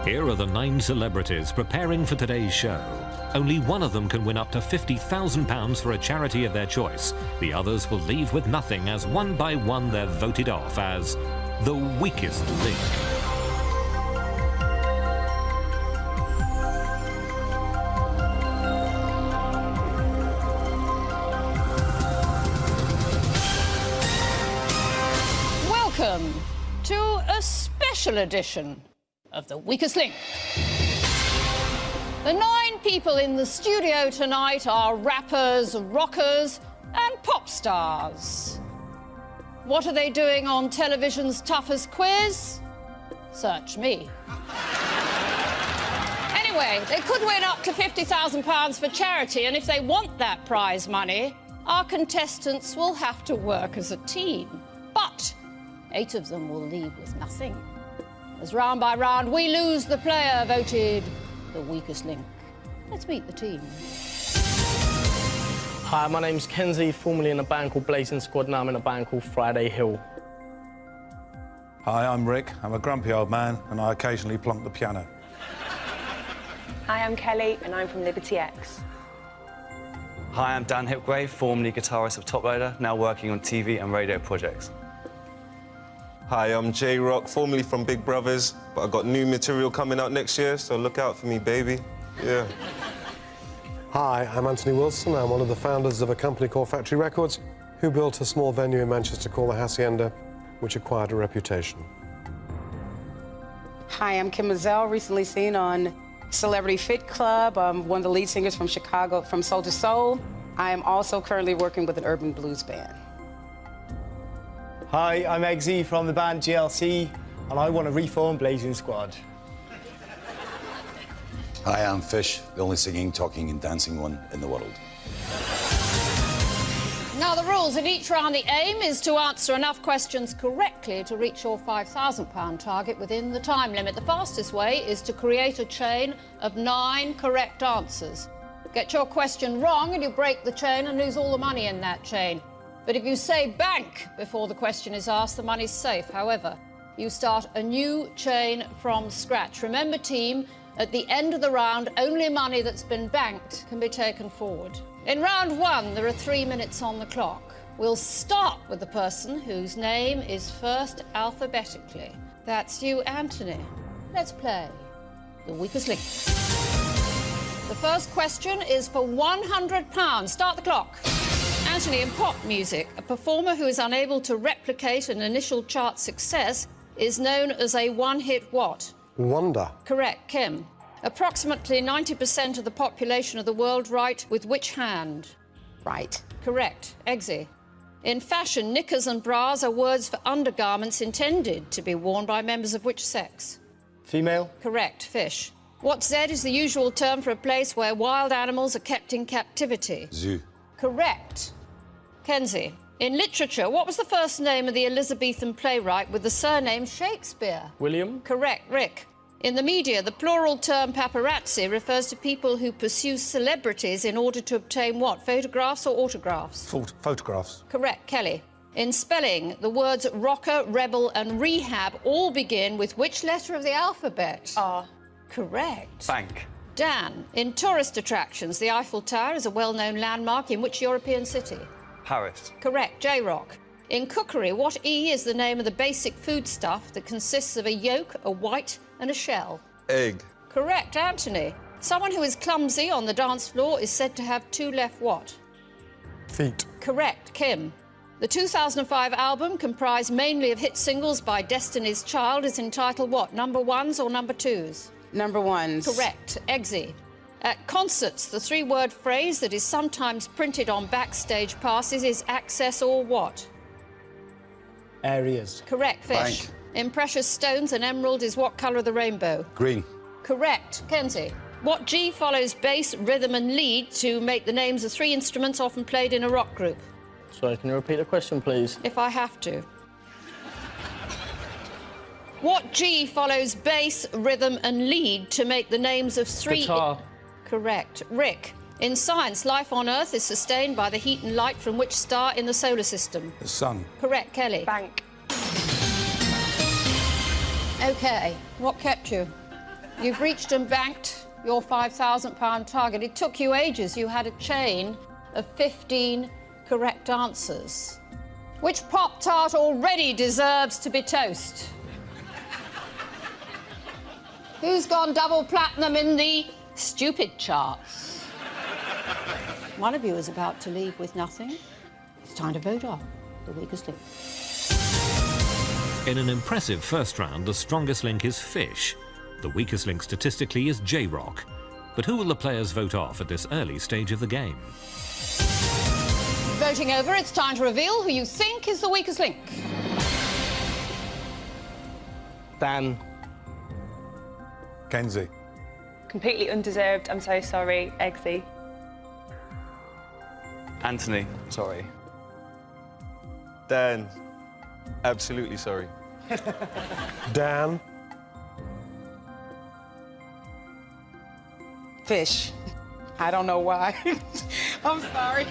Here are the 9 celebrities preparing for today's show. Only one of them can win up to £50,000 for a charity of their choice. The others will leave with nothing as one by one they're voted off as the weakest link. Welcome to a special edition of The Weakest Link. The 9 people in the studio tonight are rappers, rockers and pop stars. What are they doing on television's toughest quiz? Search me. Anyway, they could win up to £50,000 for charity, and if they want that prize money, our contestants will have to work as a team. But 8 of them will leave with nothing, as round by round we lose the player voted the weakest link. Let's meet the team. Hi, my name's Kenzie, formerly in a band called Blazing Squad. Now I'm in a band called Friday Hill. Hi, I'm Rick. I'm a grumpy old man and I occasionally plonk the piano. Hi, I'm Kelly and I'm from Liberty X. Hi, I'm Dan Hipgrave, formerly guitarist of Top Loader, now working on TV and radio projects. Hi, I'm J-Rock, formerly from Big Brothers, but I've got new material coming out next year, so look out for me, baby. Yeah. Hi, I'm Anthony Wilson. I'm one of the founders of a company called Factory Records, who built a small venue in Manchester called the Hacienda, which acquired a reputation. Hi, I'm Kim Mazel, recently seen on Celebrity Fit Club. I'm one of the lead singers from Chicago, from Soul to Soul. I am also currently working with an urban blues band. Hi, I'm Eggsy from the band GLC, and I want to reform Blazing Squad. Hi, I'm Fish, the only singing, talking and dancing one in the world. Now, the rules in each round, the aim is to answer enough questions correctly to reach your £5,000 target within the time limit. The fastest way is to create a chain of 9 correct answers. Get your question wrong and you break the chain and lose all the money in that chain. But if you say bank before the question is asked, the money's safe. However, you start a new chain from scratch. Remember, team, at the end of the round, only money that's been banked can be taken forward. In round 1, there are 3 minutes on the clock. We'll start with the person whose name is first alphabetically. That's you, Anthony. Let's play The Weakest Link. The first question is for £100. Start the clock. Anthony, in pop music, a performer who is unable to replicate an initial chart success is known as a one-hit what? Wonder. Correct. Kim. Approximately 90% of the population of the world write with which hand? Right. Correct. Eggsy. In fashion, knickers and bras are words for undergarments intended to be worn by members of which sex? Female. Correct. Fish. What Z is the usual term for a place where wild animals are kept in captivity? Zoo. Correct. Kenzie. In literature, what was the first name of the Elizabethan playwright with the surname Shakespeare? William. Correct. Rick. In the media, the plural term paparazzi refers to people who pursue celebrities in order to obtain what? Photographs or autographs? Photographs. Correct. Kelly. In spelling, the words rocker, rebel and rehab all begin with which letter of the alphabet? R. Correct. Bank. Dan. In tourist attractions, the Eiffel Tower is a well-known landmark in which European city? Paris. Correct. J-Rock. In cookery, what E is the name of the basic foodstuff that consists of a yolk, a white and a shell? Egg. Correct. Anthony. Someone who is clumsy on the dance floor is said to have 2 left what? Feet. Correct. Kim. The 2005 album, comprised mainly of hit singles by Destiny's Child, is entitled what? Number 1s or number 2s? Number 1s. Correct. Eggsy. At concerts, the 3-word phrase that is sometimes printed on backstage passes is access or what? Areas. Correct. Fish. Bank. In precious stones, an emerald is what colour of the rainbow? Green. Correct. Kenzie. What G follows bass, rhythm and lead to make the names of 3 instruments often played in a rock group? Sorry, can you repeat the question, please? If I have to. What G follows bass, rhythm and lead to make the names of 3... Guitar. Correct. Rick. In science, life on Earth is sustained by the heat and light from which star in the solar system? The sun. Correct. Kelly. Bank. OK. What kept you? You've reached and banked your £5,000 target. It took you ages. You had a chain of 15 correct answers. Which Pop-Tart already deserves to be toast? Who's gone double platinum in the stupid charts? One of you is about to leave with nothing. It's time to vote off the weakest link. In an impressive first round, the strongest link is Fish. The weakest link statistically is J-Rock. But who will the players vote off at this early stage of the game? Voting over, it's time to reveal who you think is the weakest link. Dan. Kenzie. Completely undeserved. I'm so sorry. Eggsy. Anthony, sorry. Dan. Absolutely sorry. Dan. Fish. I don't know why. I'm sorry.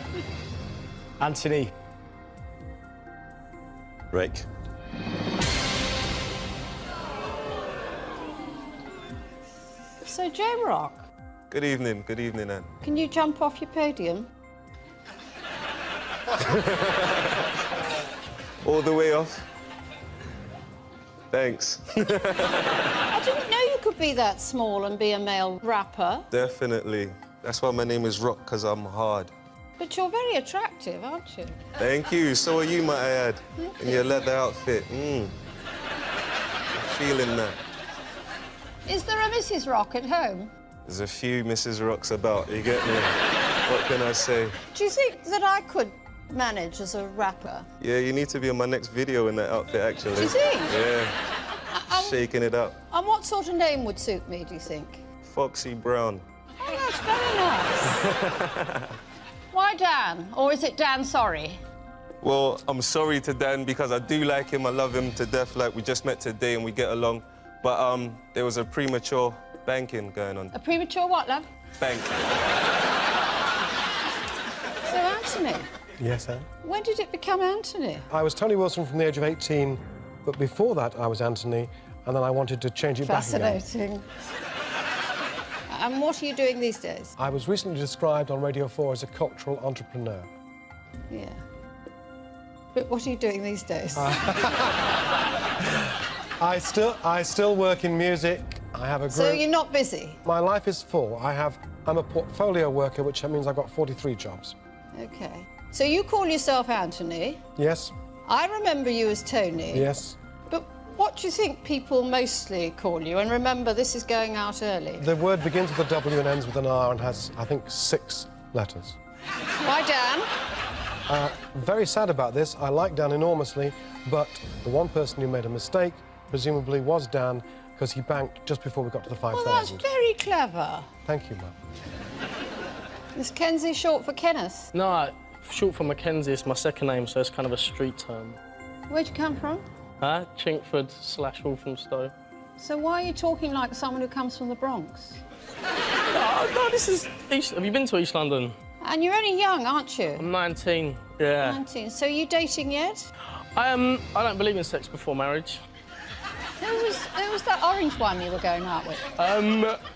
Anthony. Rick. So, J-Rock, Good evening, Anne. can you jump off your podium? All the way off. Thanks. I didn't know you could be that small and be a male rapper. Definitely. That's why my name is Rock, because I'm hard. But you're very attractive, aren't you? Thank you. So are you, might I add. In your leather outfit. Feeling that. Is there a Mrs. Rock at home? There's a few Mrs. Rocks about, you get me? What can I say? Do you think that I could manage as a rapper? Yeah, you need to be on my next video in that outfit, actually. Do you think? Yeah. Shaking it up. And what sort of name would suit me, do you think? Foxy Brown. Oh, that's very nice. Why Dan? Or is it Dan sorry? Well, I'm sorry to Dan because I do like him. I love him to death. Like, we just met today and we get along. But there was a premature banking going on. A premature what, love? Bank. So, Anthony, Yes, Anne? when did it become Anthony? I was Tony Wilson from the age of 18, but before that I was Anthony, and then I wanted to change it back again. Fascinating. And what are you doing these days? I was recently described on Radio 4 as a cultural entrepreneur. Yeah. But what are you doing these days? I still work in music. I have a group. So you're not busy? My life is full. I'm a portfolio worker, which means I've got 43 jobs. OK. So you call yourself Anthony. Yes. I remember you as Tony. Yes. But what do you think people mostly call you? And remember, this is going out early. The word begins with a W and ends with an R and has, I think, 6 letters. Why, Dan? Very sad about this. I like Dan enormously, but the one person who made a mistake, presumably, was Dan, because he banked just before we got to the 5,000. Well, that's very clever. Thank you, Mum. Is Kenzie short for Kenneth? No, short for Mackenzie. It's my second name, so it's kind of a street term. Where'd you come from? Chingford/Walthamstow. So why are you talking like someone who comes from the Bronx? No, this is East. Have you been to East London? And you're only young, aren't you? I'm 19. Yeah. 19. So are you dating yet? I don't believe in sex before marriage. Who was that orange one you were going out with?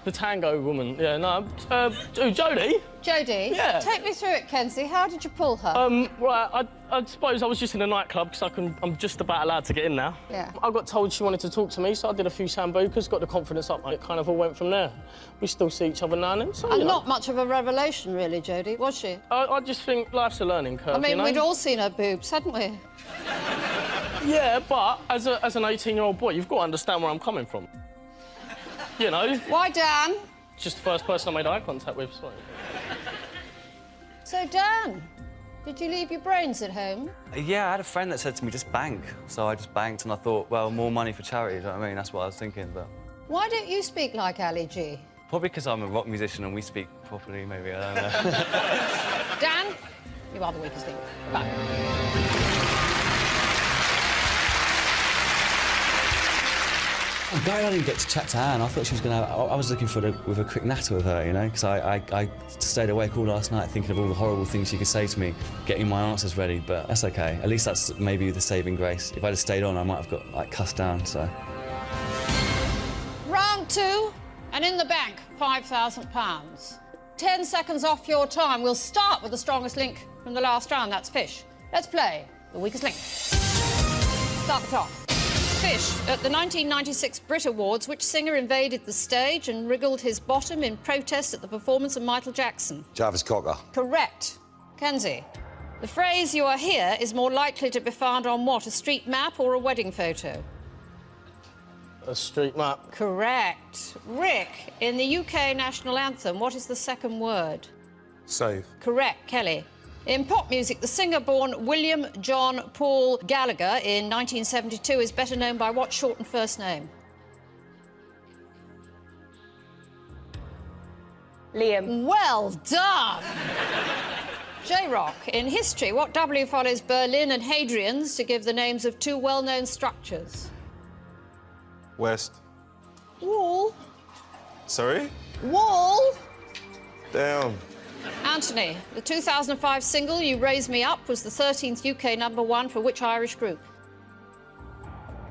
The tango woman. Yeah, no. Jodie. Jodie? Yeah. Take me through it, Kenzie. How did you pull her? Right, I suppose I was just in a nightclub because I'm just about allowed to get in now. Yeah. I got told she wanted to talk to me, so I did a few sambucas, got the confidence up, and it kind of all went from there. We still see each other now and then. So, And not much of a revelation, really, Jodie, was she? I just think life's a learning curve, I mean, you know? we'd all seen her boobs, hadn't we? Yeah, but as an 18-year-old boy, you've got to understand where I'm coming from. You know? Why, Dan? Just the first person I made eye contact with, sorry. So, Dan, did you leave your brains at home? Yeah, I had a friend that said to me, just bank. So I just banked and I thought, well, more money for charity, do you know what I mean? That's what I was thinking, but... Why don't you speak like Ali G? Probably because I'm a rock musician and we speak properly, maybe, I don't know. Dan, you are the weakest link. Bye. I'm glad I didn't get to chat to Anne. I thought she was going to... I was looking with a quick natter with her, you know, because I stayed awake all last night thinking of all the horrible things she could say to me, getting my answers ready, but that's OK. At least that's maybe the saving grace. If I'd have stayed on, I might have got, like, cussed down, so... Round 2, And in the bank, £5,000. 10 seconds off your time. We'll start with the strongest link from the last round. That's Fish. Let's play the weakest link. Start the clock. Fish, at the 1996 Brit Awards, which singer invaded the stage and wriggled his bottom in protest at the performance of Michael Jackson? Jarvis Cocker. Correct. Kenzie, the phrase "you are here" is more likely to be found on what, a street map or a wedding photo? A street map. Correct. Rick, in the UK national anthem, what is the second word? Save. Correct. Kelly. In pop music, the singer born William John Paul Gallagher in 1972 is better known by what shortened first name? Liam. Well done! J-Rock. In history, what W follows Berlin and Hadrian's to give the names of two well-known structures? West. Wall. Sorry? Wall. Damn. Anthony, the 2005 single "You Raise Me Up" was the 13th UK #1 for which Irish group?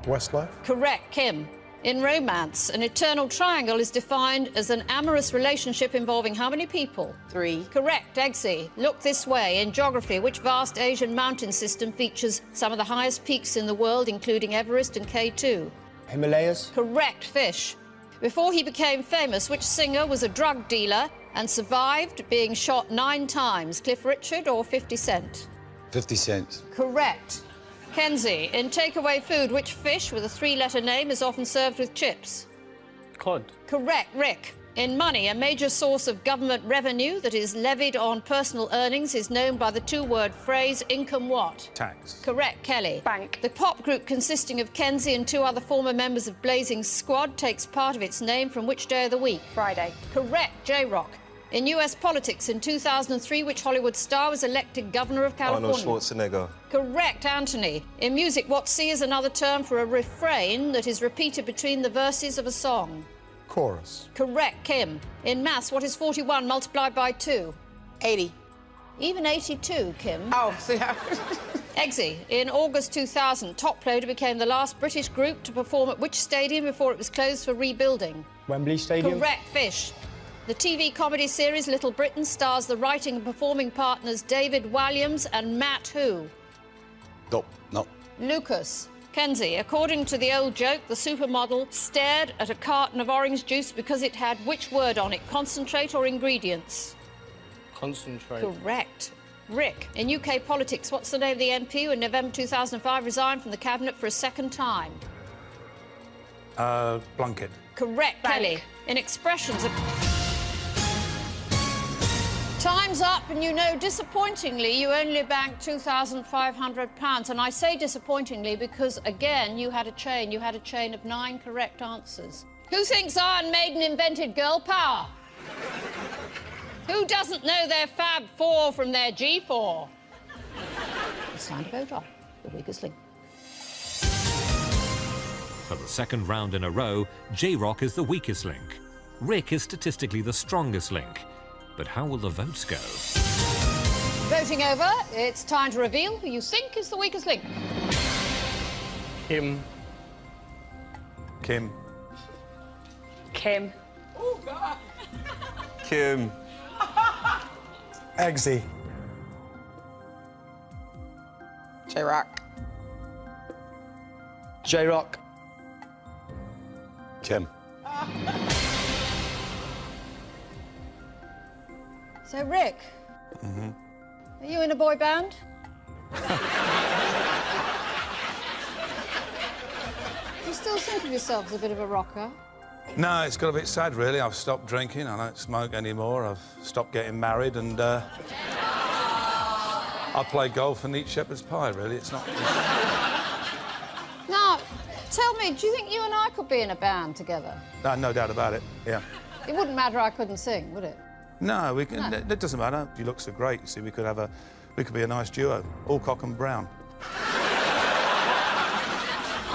Westlife. Correct. Kim. In romance, an eternal triangle is defined as an amorous relationship involving how many people? 3. Correct. Eggsy. Look this way. In geography, which vast Asian mountain system features some of the highest peaks in the world, including Everest and K2? Himalayas. Correct. Fish. Before he became famous, which singer was a drug dealer and survived being shot 9 times? Cliff Richard or 50 Cent? 50 Cent. Correct. Kenzie, in takeaway food, which fish with a 3-letter name is often served with chips? Cod. Correct. Rick, in money, a major source of government revenue that is levied on personal earnings is known by the 2-word phrase income what? Tax. Correct. Kelly. Bank. The pop group consisting of Kenzie and 2 other former members of Blazing Squad takes part of its name from which day of the week? Friday. Correct. J-Rock. In US politics, in 2003, which Hollywood star was elected governor of California? Arnold Schwarzenegger. Correct. Anthony. In music, what C is another term for a refrain that is repeated between the verses of a song? Chorus. Correct. Kim. In maths, what is 41 multiplied by 2? 80. Even 82, Kim. Oh, see. Eggsy. In August 2000, Top Loader became the last British group to perform at which stadium before it was closed for rebuilding? Wembley Stadium. Correct. Fish. The TV comedy series Little Britain stars the writing and performing partners David Walliams and Matt who? No. Lucas. Kenzie, according to the old joke, the supermodel stared at a carton of orange juice because it had which word on it? Concentrate or ingredients? Concentrate. Correct. Rick, in UK politics, what's the name of the MP who in November 2005 resigned from the cabinet for a second time? Blunkett. Correct. Bank. Kelly, in expressions... Time's up, and you know, disappointingly, you only banked £2,500. And I say disappointingly because, again, you had a chain of 9 correct answers. Who thinks Iron Maiden invented girl power? Who doesn't know their Fab 4 from their G4? It's time to vote on the weakest link. For the second round in a row, J-Rock is the weakest link. Rick is statistically the strongest link. But how will the votes go? Voting over, it's time to reveal who you think is the weakest link. Kim. Kim. Kim. Oh, God. Kim. Eggsy. J-Rock. J-Rock. Kim. So, Rick, are you in a boy band? Do you still think of yourself as a bit of a rocker? No, it's got a bit sad, really. I've stopped drinking. I don't smoke anymore. I've stopped getting married, and I play golf and eat shepherd's pie, really. It's not... Now, tell me, do you think you and I could be in a band together? No doubt about it, yeah. It wouldn't matter I couldn't sing, would it? No, we can. No. It doesn't matter. You look so great. You see, we could be a nice duo. Alcock and Brown.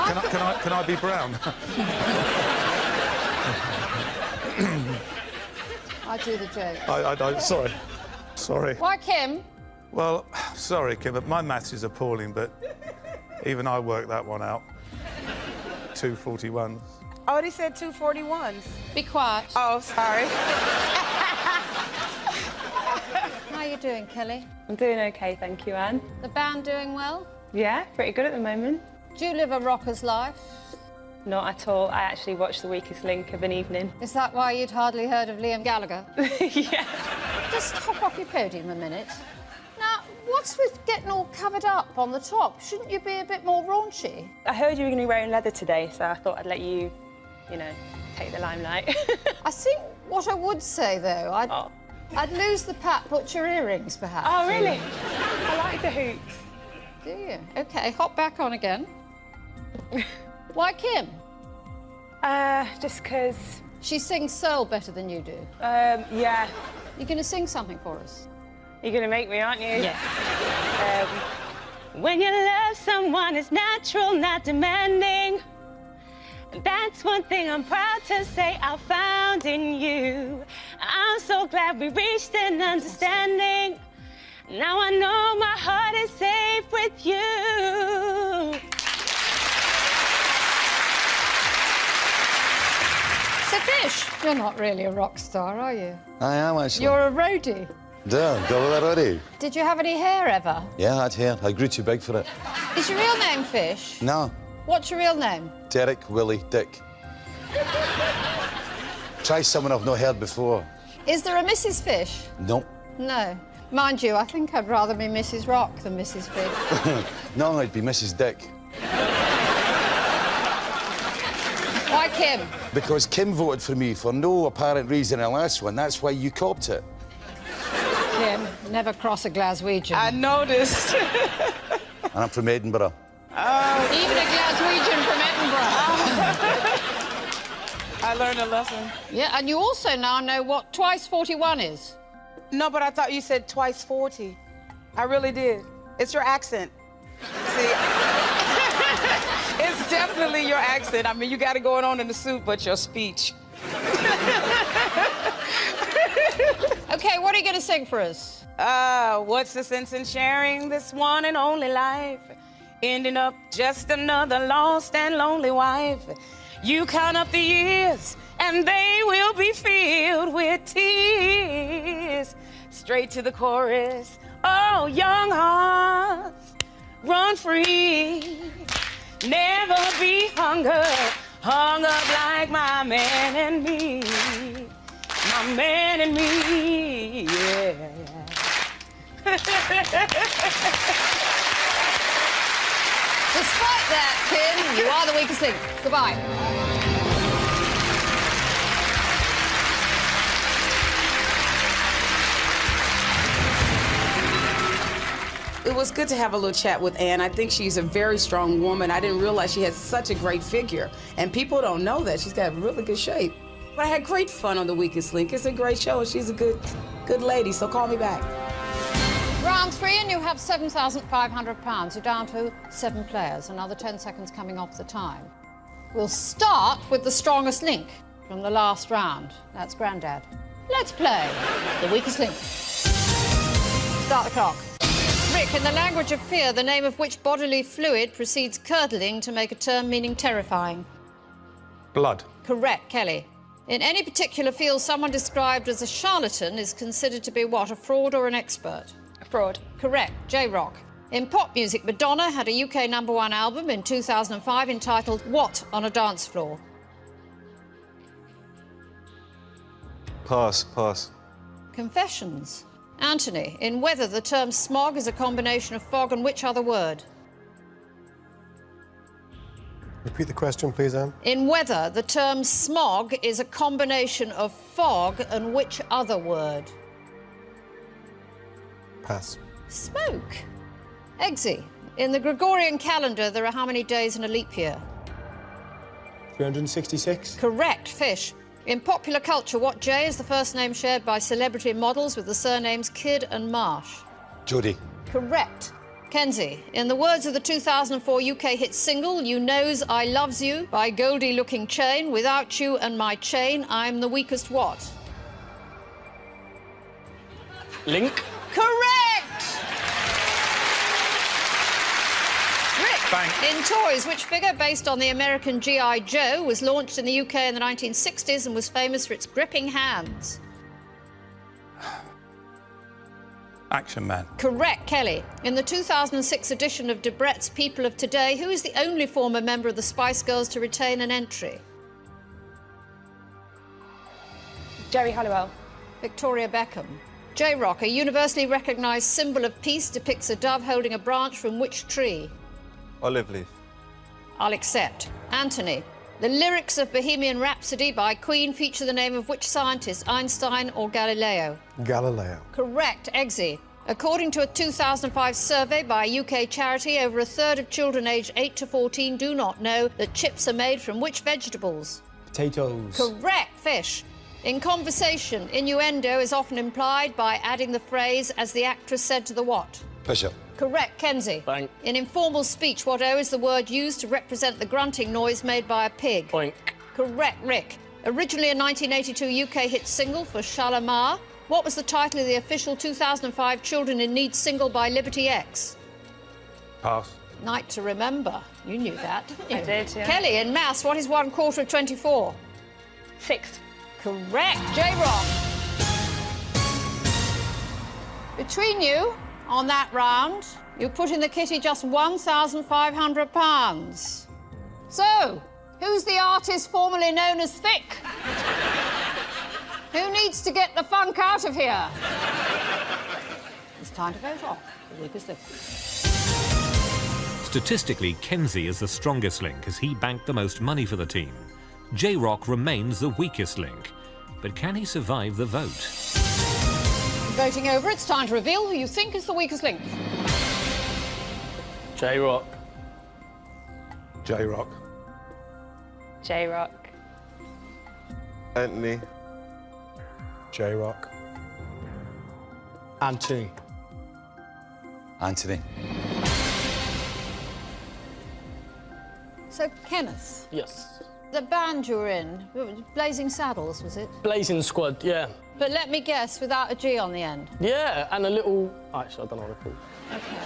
Can I be Brown? I do the joke. Sorry. Why, Kim? Well, sorry, Kim, but my maths is appalling, but even I worked that one out. 2 41s. Oh, they said 241s. Be quiet. Oh, sorry. How are you doing, Kelly? I'm doing okay, thank you, Anne. The band doing well? Yeah, pretty good at the moment. Do you live a rocker's life? Not at all. I actually watched The Weakest Link of an evening. Is that why you'd hardly heard of Liam Gallagher? Yeah. Just hop off your podium a minute. Now, what's with getting all covered up on the top? Shouldn't you be a bit more raunchy? I heard you were going to be wearing leather today, so I thought I'd let you, you know, take the limelight. I think what I would say, though, I'd lose the Pat Butcher earrings, perhaps. Oh, really? I like the hoops. Do you? OK, hop back on again. Why Kim? Just 'cause... She sings soul better than you do. Yeah. You going to sing something for us? You're going to make me, aren't you? Yeah. When you love someone, it's natural, not demanding. And that's one thing I'm proud to say I found in you. I'm so glad we reached an understanding. Now I know my heart is safe with you. So, Fish, you're not really a rock star, are you? I am, actually. You're a roadie. Damn, double that already. Did you have any hair ever? Yeah, I had hair. I grew too big for it. Is your real name Fish? No. What's your real name? Derek, Willie, Dick. Try someone I've not heard before. Is there a Mrs. Fish? Nope. No. Mind you, I think I'd rather be Mrs. Rock than Mrs. Fish. No, I'd be Mrs. Dick. Why Kim? Because Kim voted for me for no apparent reason in the last one. That's why you copped it. Kim, never cross a Glaswegian. I noticed. And I'm from Edinburgh. Even a Glaswegian from Edinburgh. I learned a lesson. Yeah, and you also now know what twice 41 is. No, but I thought you said twice 40. I really did. It's your accent. See? It's definitely your accent. I mean, you got it going on in the suit, but your speech. OK, what are you going to sing for us? What's the sense in sharing this one and only life? Ending up just another lost and lonely wife. You count up the years, and they will be filled with tears. Straight to the chorus. Oh, young hearts, run free. Never be hung up like my man and me. My man and me, yeah. Despite that, Kim, you are the weakest link. Goodbye. It was good to have a little chat with Anne. I think she's a very strong woman. I didn't realize she had such a great figure. And people don't know that. She's got really good shape. But I had great fun on The Weakest Link. It's a great show. She's a good lady, so call me back. Round 3, and you have £7,500. You're down to 7 players. Another 10 seconds coming off the time. We'll start with the strongest link from the last round. That's Grandad. Let's play The Weakest Link. Start the clock. Rick, in the language of fear, the name of which bodily fluid precedes curdling to make a term meaning terrifying? Blood. Correct, Kelly. In any particular field, someone described as a charlatan is considered to be what, a fraud or an expert? A fraud. Correct, J-Rock. In pop music, Madonna had a UK #1 album in 2005 entitled What on a Dance Floor? Pass. Confessions. Anthony, in weather, the term smog is a combination of fog and which other word? Repeat the question, please, Anne. In weather, the term smog is a combination of fog and which other word? Pass. Smoke. Eggsy, in the Gregorian calendar, there are how many days in a leap year? 366. Correct, Fish. In popular culture, what J is the first name shared by celebrity models with the surnames Kidd and Marsh? Jodie. Correct. Kenzie, in the words of the 2004 UK hit single, You Knows I Loves You by Goldie Looking Chain, without you and my chain, I'm the weakest what? Link. Correct! Rick, Bank. In toys, which figure based on the American G.I. Joe was launched in the UK in the 1960s and was famous for its gripping hands? Action Man. Correct, Kelly. In the 2006 edition of Debrett's People of Today, who is the only former member of the Spice Girls to retain an entry? Jerry Halliwell. Victoria Beckham. J-Rock, a universally recognised symbol of peace, depicts a dove holding a branch from which tree? Olive leaf. I'll accept. Anthony. The lyrics of Bohemian Rhapsody by Queen feature the name of which scientist, Einstein or Galileo? Galileo. Correct, Eggsy. According to a 2005 survey by a UK charity, over a third of children aged 8 to 14 do not know that chips are made from which vegetables? Potatoes. Correct, fish. In conversation, innuendo is often implied by adding the phrase, as the actress said to the what? Bishop. Correct, Kenzie. Bank. In informal speech, what O is the word used to represent the grunting noise made by a pig? Boink. Correct, Rick. Originally a 1982 UK hit single for Shalamar, what was the title of the official 2005 Children in Need single by Liberty X? Pass. Night to Remember. You knew that, didn't you? I did, yeah. Kelly, in maths, what is 1/4 of 24? 6. Correct, J-Rock. Between you, on that round, you put in the kitty just £1,500. So, who's the artist formerly known as Thick? Who needs to get the funk out of here? It's time to vote off the weakest link. Statistically, Kenzie is the strongest link as he banked the most money for the team. J-Rock remains the weakest link, but can he survive the vote? Voting over, it's time to reveal who you think is the weakest link. J-Rock. J-Rock. J-Rock. Anthony. J-Rock. Anthony. Anthony. So, Kenneth, Yes. the band you were in, Blazing Saddles, was it? Blazing Squad, yeah. But let me guess, without a G on the end. Yeah, and a little... Actually, I don't know what they're called. Okay.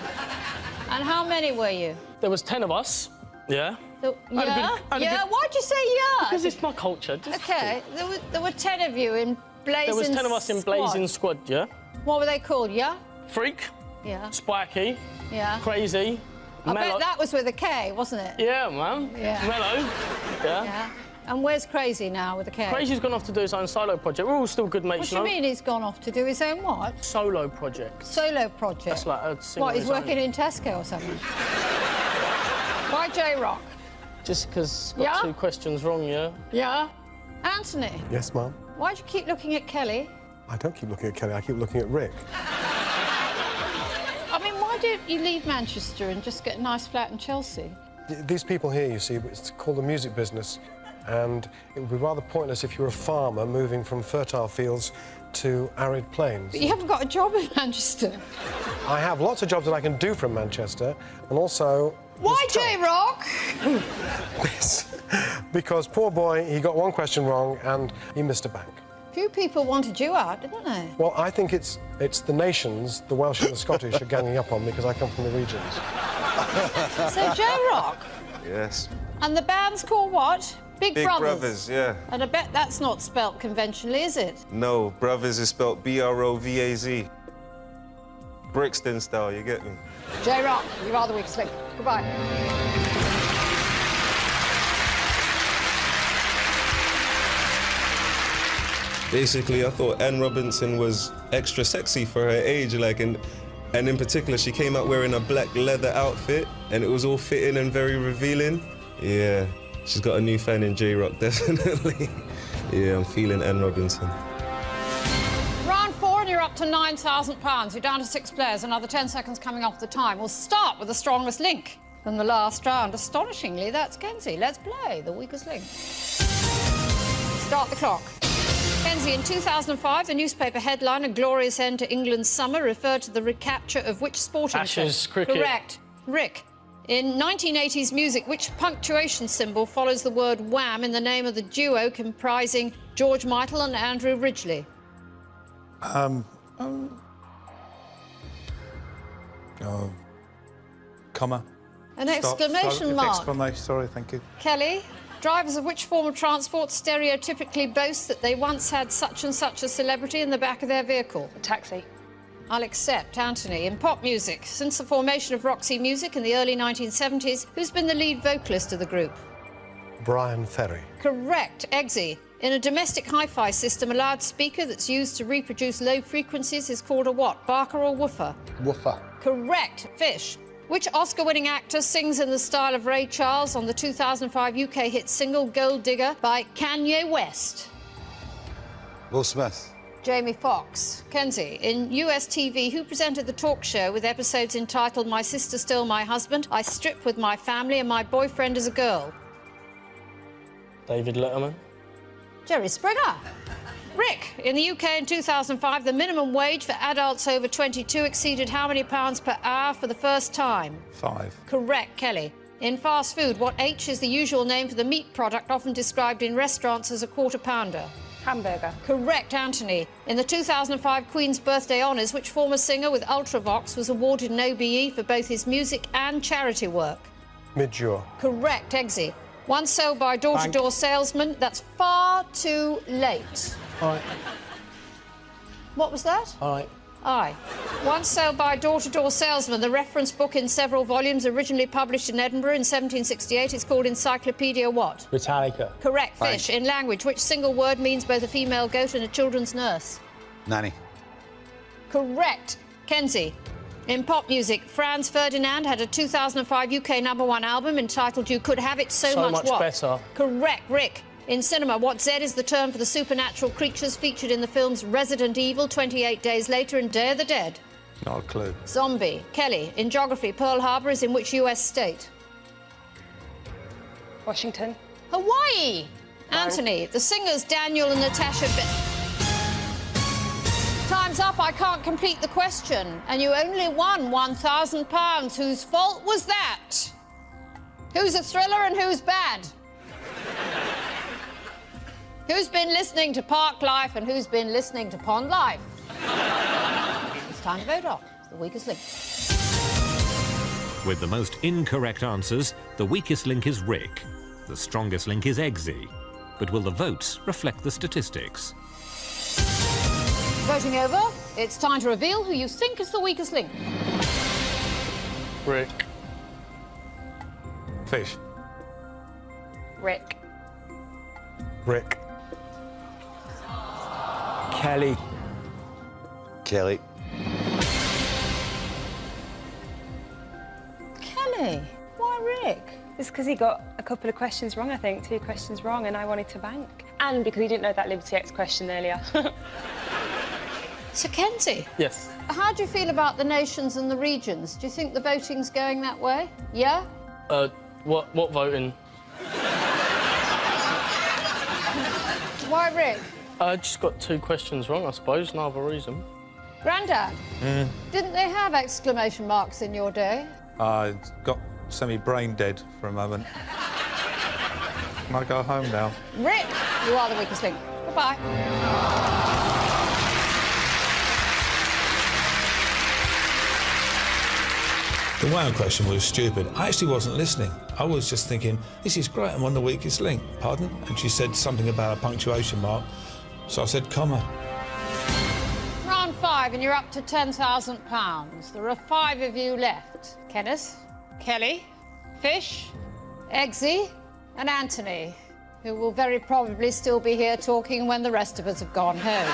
And how many were you? There was 10 of us, yeah. Yeah? Why'd you say yeah? Because it's my culture. OK, there were 10 of you in Blazing There was 10 of us in Blazing Squad, yeah. What were they called, yeah? Freak. Yeah. Spiky. Yeah. Crazy. I Mellow. bet that was with a K, wasn't it? Yeah, man. Yeah. Mellow. Yeah. Yeah. And where's Crazy now with a K? Crazy's gone off to do his own solo project. We're all still good mates, What do you mean he's gone off to do his own what? Solo project. Solo project? That's like a single. What, he's working in Tesco or something? Why J-Rock? Just because got 2 questions wrong, yeah? Yeah. Anthony? Yes, Mum? Why do you keep looking at Kelly? I don't keep looking at Kelly, I keep looking at Rick. I mean, why don't you leave Manchester and just get a nice flat in Chelsea? These people here, you see, it's called the music business, and it would be rather pointless if you were a farmer moving from fertile fields to arid plains. But you haven't got a job in Manchester. I have lots of jobs that I can do from Manchester, and also... Why J-Rock? Because poor boy, he got one question wrong and he missed a bank. Few people wanted you out, didn't they? Well, I think it's the nations, the Welsh and the Scottish, are ganging up on me because I come from the regions. So J-Rock? Yes. And the band's called what? Big Brothers? Big Brothers, yeah. And I bet that's not spelt conventionally, is it? No, Brothers is spelled B-R-O-V-A-Z. Brixton style, you get me? J-Rock, you are the weakest link. Goodbye. Basically, I thought Anne Robinson was extra sexy for her age, like, and in particular, she came out wearing a black leather outfit, and it was all fitting and very revealing. Yeah, she's got a new fan in J-Rock, definitely. Yeah, I'm feeling Anne Robinson. Round 4, and you're up to £9,000. You're down to 6 players, another 10 seconds coming off the time. We'll start with the strongest link from the last round. Astonishingly, that's Kenzie. Let's play the weakest link. Start the clock. Kenzie, in 2005, the newspaper headline, "A Glorious End to England's Summer," referred to the recapture of which sporting Ashes event? cricket. Correct. Rick, in 1980s music, which punctuation symbol follows the word wham in the name of the duo comprising George Michael and Andrew Ridgeley? Comma. An exclamation mark. Exclamation, sorry, thank you. Kelly, drivers of which form of transport stereotypically boast that they once had such and such a celebrity in the back of their vehicle? A taxi. I'll accept. Anthony, in pop music, since the formation of Roxy Music in the early 1970s, who's been the lead vocalist of the group? Brian Ferry. Correct. Eggsy, in a domestic hi-fi system, a loudspeaker that's used to reproduce low frequencies is called a what? Barker or woofer? Woofer. Correct. Fish. Which Oscar-winning actor sings in the style of Ray Charles on the 2005 UK hit single Gold Digger by Kanye West? Will Smith. Jamie Foxx. Kenzie, in US TV, who presented the talk show with episodes entitled My Sister Stole My Husband, I Strip With My Family and My Boyfriend Is a Girl? David Letterman. Jerry Springer. Rick, in the UK in 2005, the minimum wage for adults over 22 exceeded how many pounds per hour for the first time? 5. Correct. Kelly, in fast food, what H is the usual name for the meat product often described in restaurants as a quarter pounder? Hamburger. Correct. Anthony, in the 2005 Queen's Birthday Honours, which former singer with Ultravox was awarded an OBE for both his music and charity work? Midjour. Correct. Eggsy, one sold by door-to-door salesman. That's far too late. All right. What was that? All right. Aye. Once sold by a door-to-door salesman, the reference book in several volumes originally published in Edinburgh in 1768 is called Encyclopedia what? Britannica. Correct. Fish. In language, which single word means both a female goat and a children's nurse? Nanny. Correct. Kenzie. In pop music, Franz Ferdinand had a 2005 UK #1 album entitled You Could Have It So Much What? Better. Correct. Rick. In cinema, what Z is the term for the supernatural creatures featured in the films Resident Evil, 28 Days Later and Day of the Dead? Not a clue. Zombie. Kelly, in geography, Pearl Harbor is in which US state? Washington. Hawaii. Anthony, the singers Daniel and Natasha... Time's up. I can't complete the question. And you only won £1,000. Whose fault was that? Who's a thriller and who's bad? Who's been listening to Park Life and who's been listening to Pond Life? It's time to vote off the weakest link. With the most incorrect answers, the weakest link is Rick. The strongest link is Eggsy. But will the votes reflect the statistics? Voting over, it's time to reveal who you think is the weakest link. Rick. Fish. Rick. Rick. Kelly. Kelly. Kelly? Why Rick? It's because he got a couple of questions wrong, I think. 2 questions wrong, and I wanted to bank. And because he didn't know that Liberty X question earlier. So, Kenzie? Yes. How do you feel about the nations and the regions? Do you think the voting's going that way? Yeah? What voting? Why Rick? I just got 2 questions wrong, I suppose. No other reason. Grandad, didn't they have exclamation marks in your day? I got semi-brain dead for a moment. Can I go home now? Rick, you are the weakest link. Goodbye. The wow question was stupid. I actually wasn't listening. I was just thinking, this is great, I'm on the weakest link. Pardon? And she said something about a punctuation mark. So I said, comma. Round 5, and you're up to £10,000. There are 5 of you left. Kenneth, Kelly, Fish, Eggsy, and Anthony, who will very probably still be here talking when the rest of us have gone home.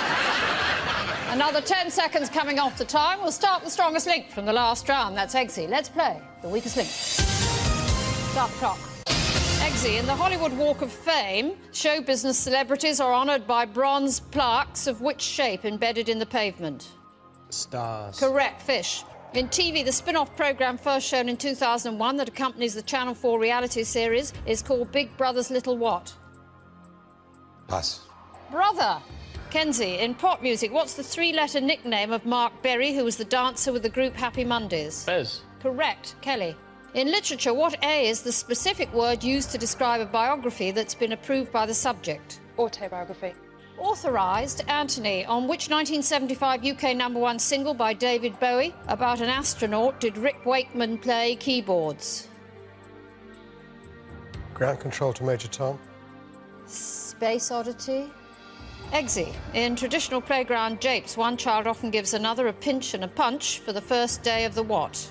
Another 10 seconds coming off the time. We'll start the strongest link from the last round. That's Eggsy. Let's play the weakest link. Start the clock. Eggsy, in the Hollywood Walk of Fame, show business celebrities are honoured by bronze plaques of which shape embedded in the pavement? Stars. Correct. Fish. In TV, the spin-off programme first shown in 2001 that accompanies the Channel 4 reality series is called Big Brother's Little What? Pass. Brother. Kenzie, in pop music, what's the 3-letter nickname of Mark Berry, who was the dancer with the group Happy Mondays? Bez. Correct. Kelly. In literature, what A is the specific word used to describe a biography that's been approved by the subject? Autobiography. Authorised. Anthony, on which 1975 UK #1 single by David Bowie about an astronaut did Rick Wakeman play keyboards? Ground control to Major Tom. Space oddity. Eggsy. In traditional playground japes, one child often gives another a pinch and a punch for the first day of the what?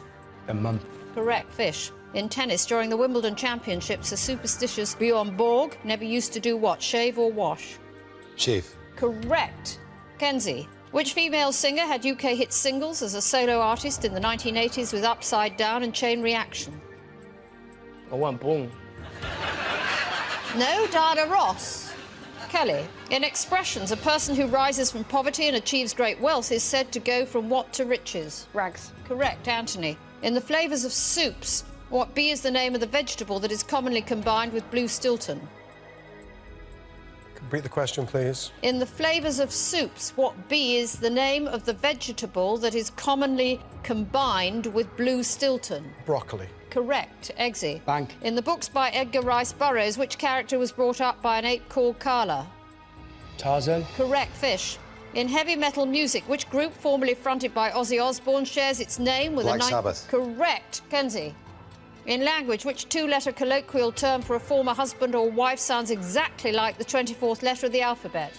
A month. Correct. Fish. In tennis, during the Wimbledon Championships, the superstitious Bjorn Borg never used to do what? Shave or wash? Shave. Correct. Kenzie. Which female singer had UK hit singles as a solo artist in the 1980s with Upside Down and Chain Reaction? I went boom. No, Diana Ross. Kelly. In expressions, a person who rises from poverty and achieves great wealth is said to go from what to riches? Rags. Correct. Anthony. In the flavours of soups, what B is the name of the vegetable that is commonly combined with blue Stilton? Repeat the question, please. In the flavours of soups, what B is the name of the vegetable that is commonly combined with blue Stilton? Broccoli. Correct. Eggsy. Bank. In the books by Edgar Rice Burroughs, which character was brought up by an ape called Carla? Tarzan. Correct. Fish. In heavy metal music, which group formerly fronted by Ozzy Osbourne shares its name with Black Sabbath. Correct. Kenzie. In language, which two-letter colloquial term for a former husband or wife sounds exactly like the 24th letter of the alphabet?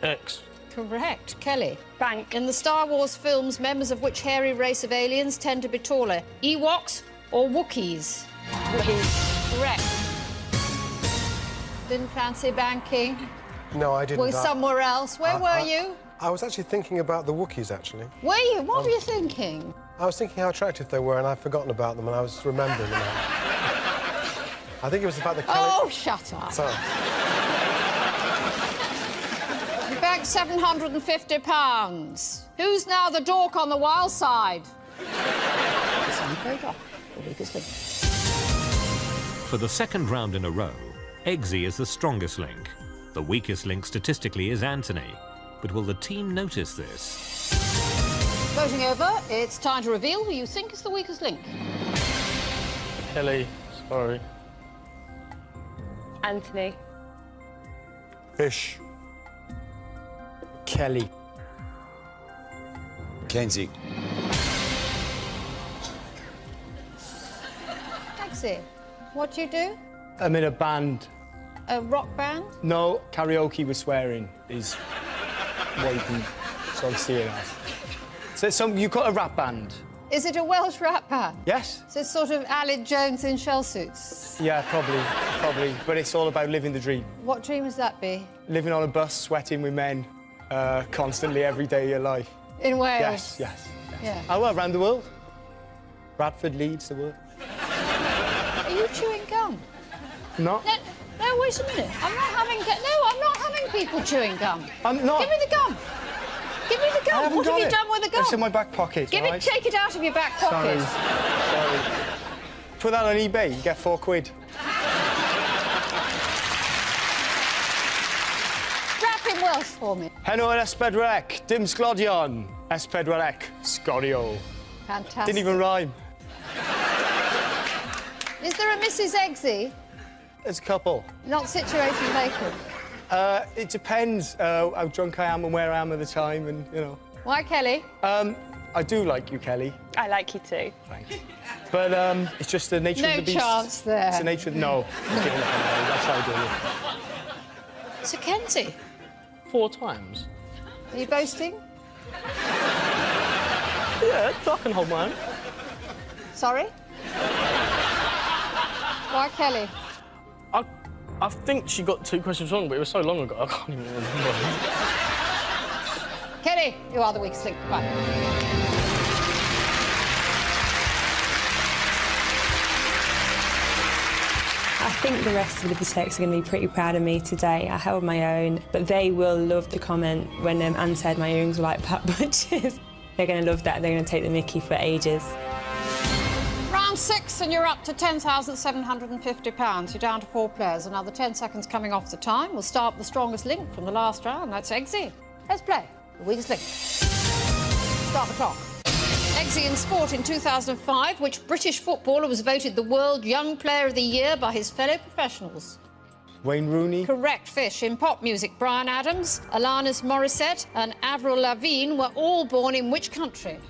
X. Correct. Kelly. Bank. In the Star Wars films, members of which hairy race of aliens tend to be taller? Ewoks or Wookiees? Wookiees. Correct. Didn't fancy banking? No, I didn't. Were you somewhere else? Where were you? I was actually thinking about the Wookiees, actually. Were you? What were you thinking? I was thinking how attractive they were, and I'd forgotten about them, and I was remembering them now. I think it was about the colour... Oh, shut up. Sorry. You banked £750. Who's now the dork on the wild side? For the second round in a row, Eggsy is the strongest link. The weakest link statistically is Anthony. But will the team notice this? Voting over, it's time to reveal who you think is the weakest link. Kelly, sorry. Anthony. Fish. Kelly. Kenzie. Eggsy, what do you do? I'm in a band. A rock band? No, karaoke with swearing is what you can sort of see it as. So you got a rap band? Is it a Welsh rap band? Yes. So it's sort of Aled Jones in shell suits? Yeah, probably. But it's all about living the dream. What dream would that be? Living on a bus, sweating with men, constantly every day of your life. In Wales? Yes. Yeah. Oh, well, around the world. Bradford, Leeds, the world. Are you chewing gum? No. No, wait a minute. I'm not having... No, I'm not having people chewing gum. I'm not. Give me the gum. Give me the gum. What have you done with the gum? It's in my back pocket. Give it, take it out of your back pocket. Sorry. Put that on eBay, you get £4. Rap in Welsh for me. Heno yr S4C, dim sglodion. S4C, sgorio. Fantastic. Didn't even rhyme. Is there a Mrs. Eggsy? There's a couple. Not situation vacant. It depends how drunk I am and where I am at the time, and, you know. Why, Kelly? I do like you, Kelly. I like you too. Thanks. But it's just the nature of the beast. No chance there. It's the nature of... No. I'm giving up on that. That's how I do it. Sir Kenzie, 4 times. are you boasting? Yeah, I can hold my own. Sorry? Why, Kelly? I think she got 2 questions wrong, but it was so long ago, I can't even remember. Kelly, you are the weakest link. Bye. I think the rest of the Libertex are going to be pretty proud of me today. I held my own, but they will love the comment when Anne said my earrings were like Pat Butcher's. They're going to love that. They're going to take the mickey for ages. Round 6, and you're up to £10,750. You're down to 4 players. Another 10 seconds coming off the time. We'll start with the strongest link from the last round. That's Eggsy. Let's play the weakest link. Start the clock. Eggsy in sport in 2005. Which British footballer was voted the World Young Player of the Year by his fellow professionals? Wayne Rooney. Correct. Fish. In pop music, Bryan Adams, Alanis Morissette and Avril Lavigne were all born in which country?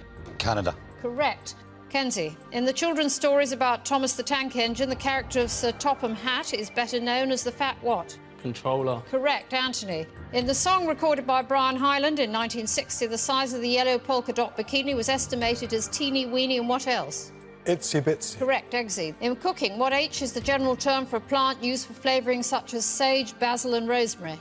Canada. Correct. Kenzie, in the children's stories about Thomas the Tank Engine, the character of Sir Topham Hatt is better known as the Fat what? Controller. Correct, Anthony. In the song recorded by Brian Hyland in 1960, the size of the yellow polka dot bikini was estimated as teeny weeny and what else? Itsy bitsy. Correct, Eggsy. In cooking, what H is the general term for a plant used for flavouring such as sage, basil and rosemary?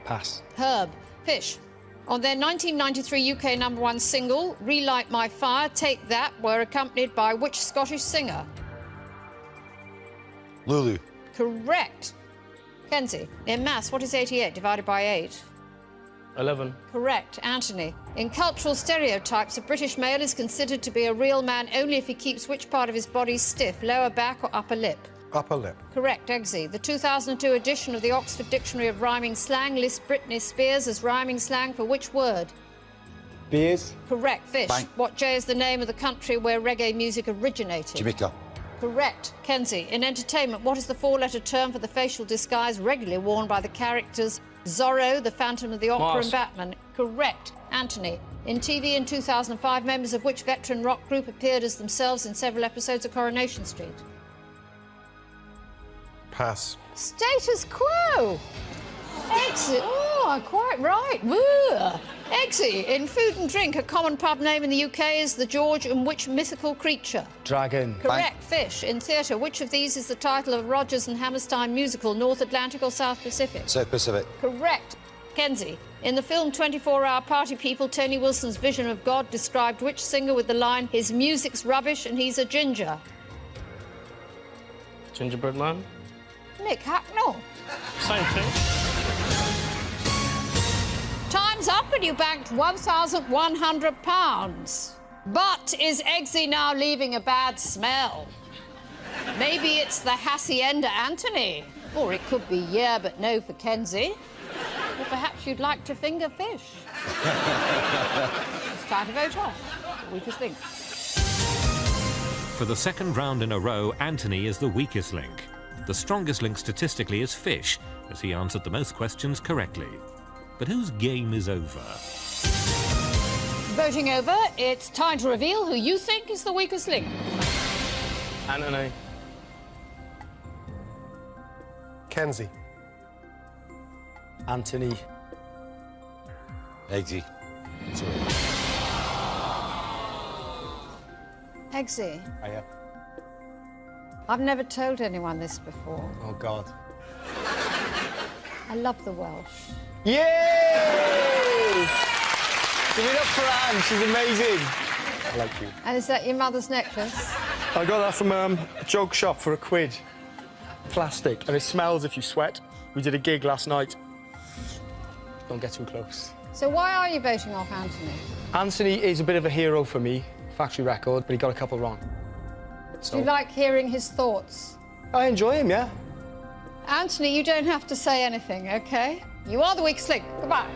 Pass. Herb. Fish. On their 1993 UK #1 single, Relight My Fire, Take That, were accompanied by which Scottish singer? Lulu. Correct. Kenzie, in maths, what is 88 divided by 8? 11. Correct. Anthony, in cultural stereotypes, a British male is considered to be a real man only if he keeps which part of his body stiff, lower back or upper lip? Upper lip. Correct, Eggsy. The 2002 edition of the Oxford Dictionary of Rhyming Slang lists Britney Spears as rhyming slang for which word? Beers. Correct. Fish. Bang. What J is the name of the country where reggae music originated? Jamaica. Correct. Kenzie, in entertainment, what is the four-letter term for the facial disguise regularly worn by the characters Zorro, the Phantom of the Opera, Mars. and Batman? Correct. Anthony, in TV in 2005, members of which veteran rock group appeared as themselves in several episodes of Coronation Street? Pass. Status quo. Exit. Oh, quite right. Woo. Exit. In food and drink, a common pub name in the UK is the George and which mythical creature? Dragon. Correct. Fish. In theatre, which of these is the title of Rodgers and Hammerstein musical, North Atlantic or South Pacific? South Pacific. Correct. Kenzie, in the film 24-Hour Party People, Tony Wilson's vision of God described which singer with the line, his music's rubbish and he's a ginger? Gingerbread Man. Mick Hacknell. Same thing. Time's up and you banked £1,100. But is Eggsy now leaving a bad smell? Maybe it's the Hacienda Anthony. Or it could be yeah but no for Kenzie. Or perhaps you'd like to finger fish. It's time to vote off. Weakest link. For the second round in a row, Anthony is the weakest link. The strongest link statistically is Fish, as he answered the most questions correctly. But whose game is over? Voting over, it's time to reveal who you think is the weakest link. Anthony. Kenzie. Anthony. Eggsy. Eggsy, Hiya. I've never told anyone this before. Oh, God. I love the Welsh. Yay! Give it up for Anne, she's amazing. I like you. And is that your mother's necklace? I got that from a joke shop for £1. Plastic, and it smells if you sweat. We did a gig last night. Don't get too close. So why are you voting off Anthony? Anthony is a bit of a hero for me, factory record, but he got a couple wrong. So Do you like hearing his thoughts? I enjoy him, yeah. Anthony, you don't have to say anything, OK? You are the weakest link. Goodbye.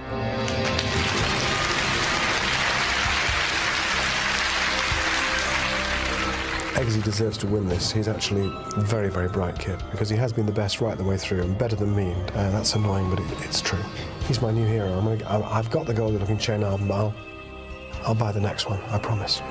Eggsy deserves to win this. He's actually a very, very bright kid because he has been the best right the way through and better than me. And that's annoying, but it's true. He's my new hero. I've got the Goldie-looking chain album, but I'll buy the next one, I promise.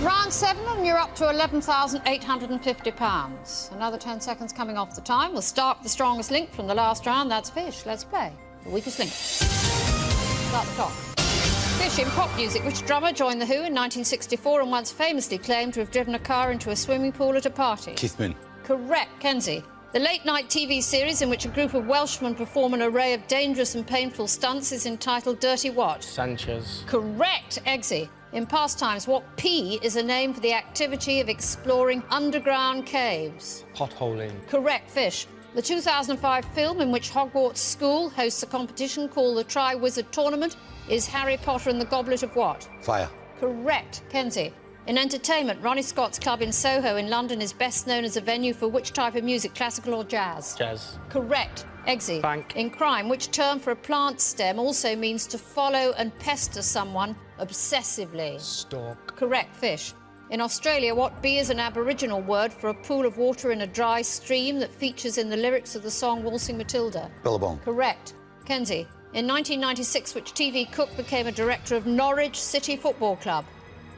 Round 7, and you're up to £11,850. Another 10 seconds coming off the time. We'll start with the strongest link from the last round. That's Fish. Let's play. The weakest link. Start the clock. Fish, in pop music, which drummer joined The Who in 1964 and once famously claimed to have driven a car into a swimming pool at a party? Keith Moon. Correct. Kenzie. The late-night TV series in which a group of Welshmen perform an array of dangerous and painful stunts is entitled Dirty What? Sanchez. Correct. Eggsy. In pastimes, what P is a name for the activity of exploring underground caves? Potholing. Correct. Fish. The 2005 film in which Hogwarts School hosts a competition called the Tri-Wizard Tournament is Harry Potter and the Goblet of what? Fire. Correct. Kenzie. In entertainment, Ronnie Scott's club in Soho in London is best known as a venue for which type of music, classical or jazz? Jazz. Correct. Eggsy. Bank. In crime, which term for a plant stem also means to follow and pester someone obsessively? Stalk. Correct. Fish. In Australia, what B is an Aboriginal word for a pool of water in a dry stream that features in the lyrics of the song Waltzing Matilda? Billabong. Correct. Kenzie. In 1996, which TV cook became a director of Norwich City Football Club?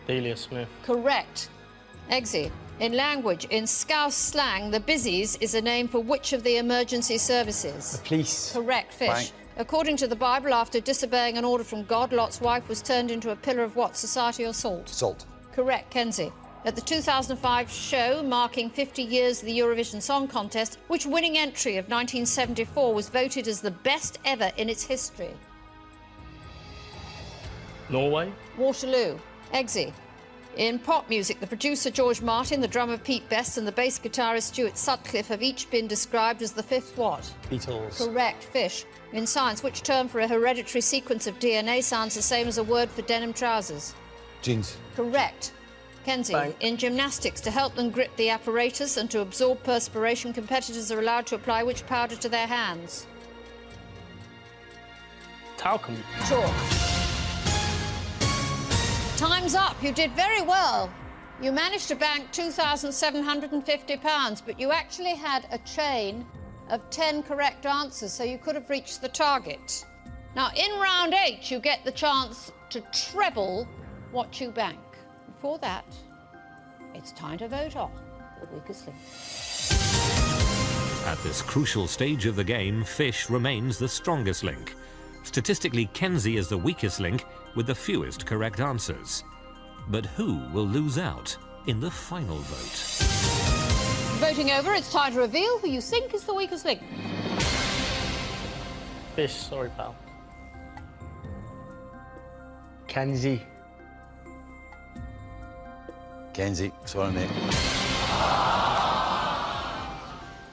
Delia Smith. Correct. Eggsy. In language, in Scouse slang, the Bizzies is a name for which of the emergency services? The police. Correct, Fish. Bang. According to the Bible, after disobeying an order from God, Lot's wife was turned into a pillar of what, society or salt? Salt. Correct, Kenzie. At the 2005 show, marking 50 years of the Eurovision Song Contest, which winning entry of 1974 was voted as the best ever in its history? Norway. Waterloo. Eggsy. In pop music, the producer George Martin, the drummer Pete Best and the bass guitarist Stuart Sutcliffe have each been described as the fifth what? Beatles. Correct, Fish. In science, which term for a hereditary sequence of DNA sounds the same as a word for denim trousers? Jeans. Correct. Kenzie, Bang. in gymnastics, to help them grip the apparatus and to absorb perspiration, competitors are allowed to apply which powder to their hands? Talcum. Chalk. Time's up. You did very well. You managed to bank £2,750, but you actually had a chain of 10 correct answers, so you could have reached the target. Now, in round 8, you get the chance to treble what you bank. Before that, it's time to vote on the weakest link. At this crucial stage of the game, Fish remains the strongest link. Statistically, Kenzie is the weakest link with the fewest correct answers. But who will lose out in the final vote? Voting over, it's time to reveal who you think is the weakest link. Fish, sorry, pal. Kenzie. Kenzie, sorry, mate.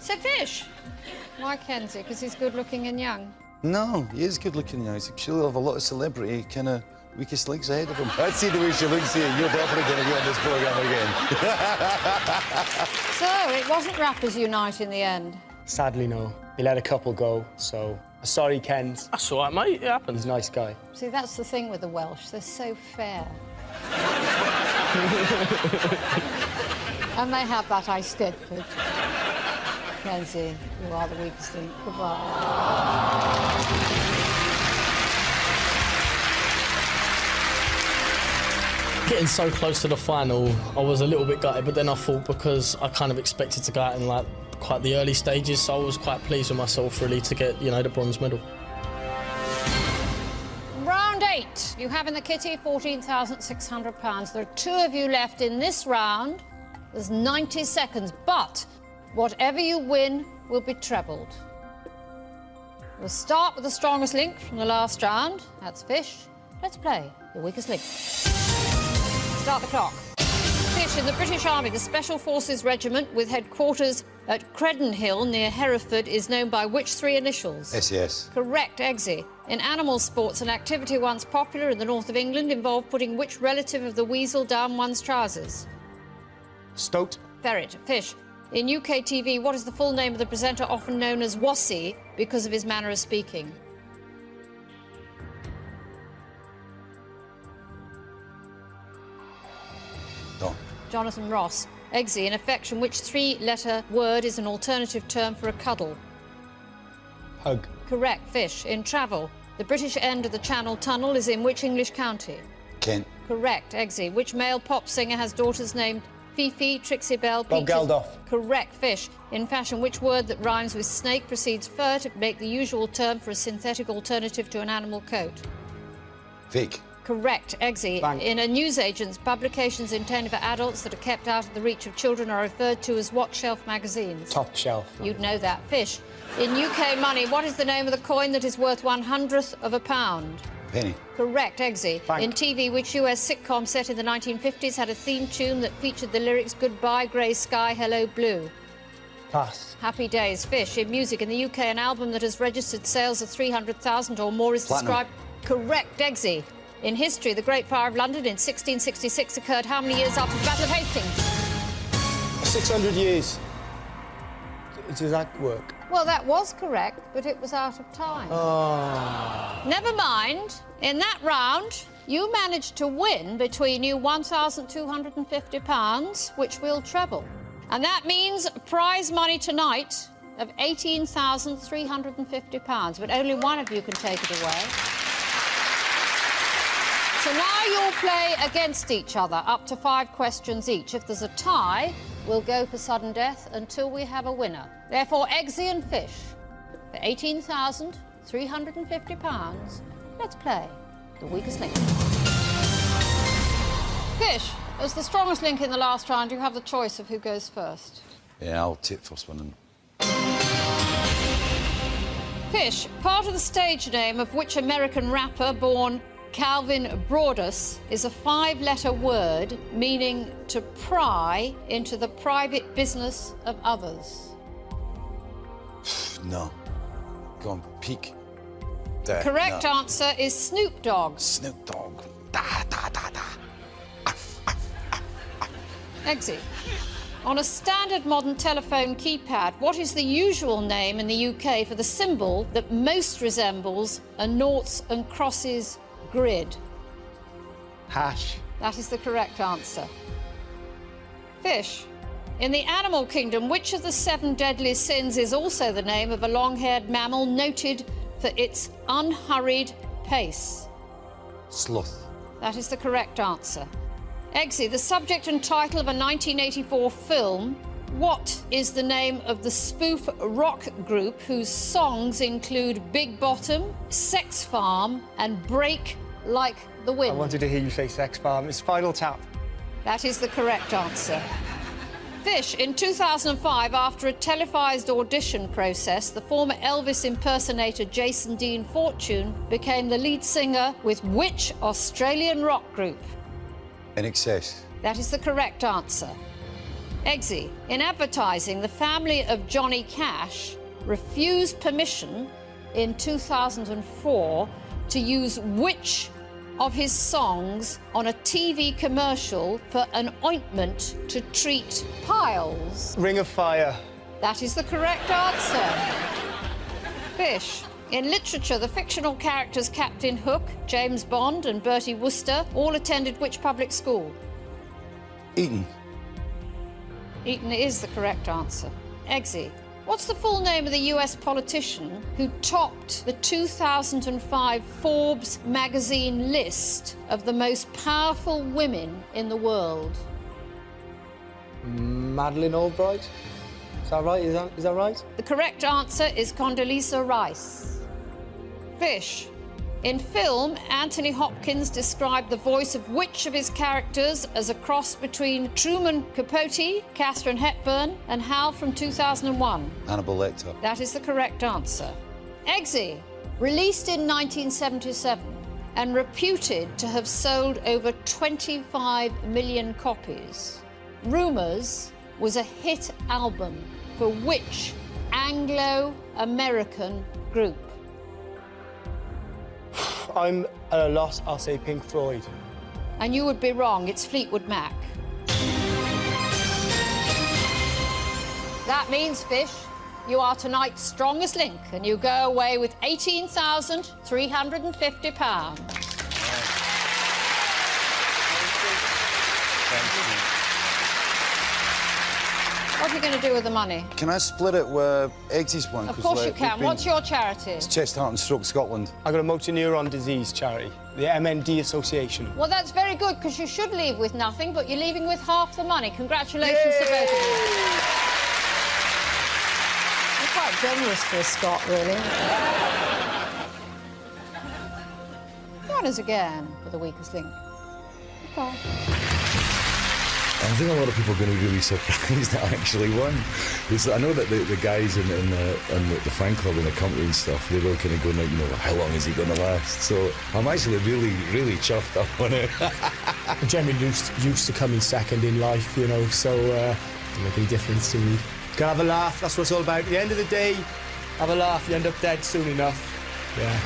So, Fish. Why Kenzie? Because he's good-looking and young. No, he is good-looking now. She'll have a lot of celebrity kind of weakest links ahead of him. I'd see the way she looks here. You're definitely going to be on this programme again. So, it wasn't Rappers Unite in the end? Sadly, no. He let a couple go, so... Sorry, Kens. That's all right, mate. It happens. He's a nice guy. See, that's the thing with the Welsh. They're so fair. And they have that Eisteddfod. Kenzie, you are the weakest link. Goodbye. Getting so close to the final, I was a little bit gutted, but then I thought because I kind of expected to go out in like quite the early stages, so I was quite pleased with myself really to get, you know, the bronze medal. Round 8. You have in the kitty £14,600. There are 2 of you left in this round. There's 90 seconds, but whatever you win will be trebled. We'll start with the strongest link from the last round. That's Fish. Let's play the weakest link. Start the clock. Fish, in the British Army, the Special Forces Regiment with headquarters at Credenhill near Hereford is known by which 3 initials? SAS. Correct, Eggsy. In animal sports, an activity once popular in the north of England involved putting which relative of the weasel down one's trousers? Stoat. Ferret. Fish. In UK TV, what is the full name of the presenter often known as Wassy because of his manner of speaking? Don. Jonathan Ross. Eggsy. In affection, which 3-letter word is an alternative term for a cuddle? Hug. Correct. Fish. In travel, the British end of the Channel Tunnel is in which English county? Kent. Correct. Eggsy. Which male pop singer has daughters named Fifi, Trixie Belle, Bob Peaches? Geldof. Correct. Fish. In fashion, which word that rhymes with snake precedes fur to make the usual term for a synthetic alternative to an animal coat? Fake. Correct. Eggsy. Bang. In a newsagent's, publications intended for adults that are kept out of the reach of children are referred to as what shelf magazines? Top shelf. You'd know that. Fish. In UK money, what is the name of the coin that is worth 1/100th of a pound? Penny. Correct, Eggsy. Bank. In TV, which US sitcom set in the 1950s had a theme tune that featured the lyrics Goodbye Grey Sky, Hello Blue? Pass. Happy Days. Fish. In music, in the UK, an album that has registered sales of 300,000 or more is Platinum. described... Correct, Eggsy. In history, the Great Fire of London in 1666 occurred how many years after the Battle of Hastings? 600 years. Does that work? Well, that was correct, but it was out of time. Oh. Never mind. In that round, you managed to win between you £1,250, which will treble. And that means prize money tonight of £18,350, but only one of you can take it away. So now you'll play against each other, up to 5 questions each. If there's a tie, we'll go for sudden death until we have a winner. Therefore, Eggsy and Fish, for £18,350, let's play The Weakest Link. Fish, as the strongest link in the last round, you have the choice of who goes first. Yeah, I'll take the first one. And... Fish, part of the stage name of which American rapper born Calvin Broadus is a 5-letter word meaning to pry into the private business of others? No. Go on, peek. Correct answer is Snoop Dogg. Snoop Dogg. Eggsy. On a standard modern telephone keypad, what is the usual name in the UK for the symbol that most resembles a noughts and crosses grid? Hash. That is the correct answer. Fish. In the animal kingdom, which of the 7 deadly sins is also the name of a long-haired mammal noted for its unhurried pace? Sloth. That is the correct answer. Eggsy, the subject and title of a 1984 film, what is the name of the spoof rock group whose songs include Big Bottom, Sex Farm and Break Like the Wind? I wanted to hear you say Sex Farm. It's Final Tap. That is the correct answer. Fish, in 2005, after a televised audition process, the former Elvis impersonator Jason Dean Fortune became the lead singer with which Australian rock group? INXS. That is the correct answer. Eggsy, in advertising, the family of Johnny Cash refused permission in 2004 to use which of his songs on a TV commercial for an ointment to treat piles? Ring of Fire. That is the correct answer. Fish. In literature, the fictional characters Captain Hook, James Bond and Bertie Wooster all attended which public school? Eton. Eton is the correct answer. Eggsy. What's the full name of the US politician who topped the 2005 Forbes magazine list of the most powerful women in the world? Madeleine Albright. Is that right? Is that right? The correct answer is Condoleezza Rice. Fish. In film, Anthony Hopkins described the voice of which of his characters as a cross between Truman Capote, Katharine Hepburn and Hal from 2001? Hannibal Lecter. That is the correct answer. Eggsy, released in 1977 and reputed to have sold over 25 million copies, Rumours was a hit album for which Anglo-American group? I'm at a loss. I'll say Pink Floyd. And you would be wrong. It's Fleetwood Mac. That means, Fish, you are tonight's strongest link, and you go away with £18,350. What are you going to do with the money? Can I split it with Eggsy's one? Of course you can. What's your charity? It's Chest, Heart and Stroke Scotland. I got a motor neuron disease charity, the MND Association. Well, that's very good, because you should leave with nothing, but you're leaving with half the money. Congratulations to both of you. You're quite generous for a Scot, really. Join us again for The Weakest Link. Goodbye. I think a lot of people are going to be really surprised that I actually won. I know that the guys in the fan club and the company and stuff, they were kind of going, how long is he going to last? So I'm actually really, really chuffed up on it. I'm generally used to coming second in life, so it doesn't make any difference to me. Gotta have a laugh, that's what it's all about. At the end of the day, have a laugh, you end up dead soon enough. Yeah.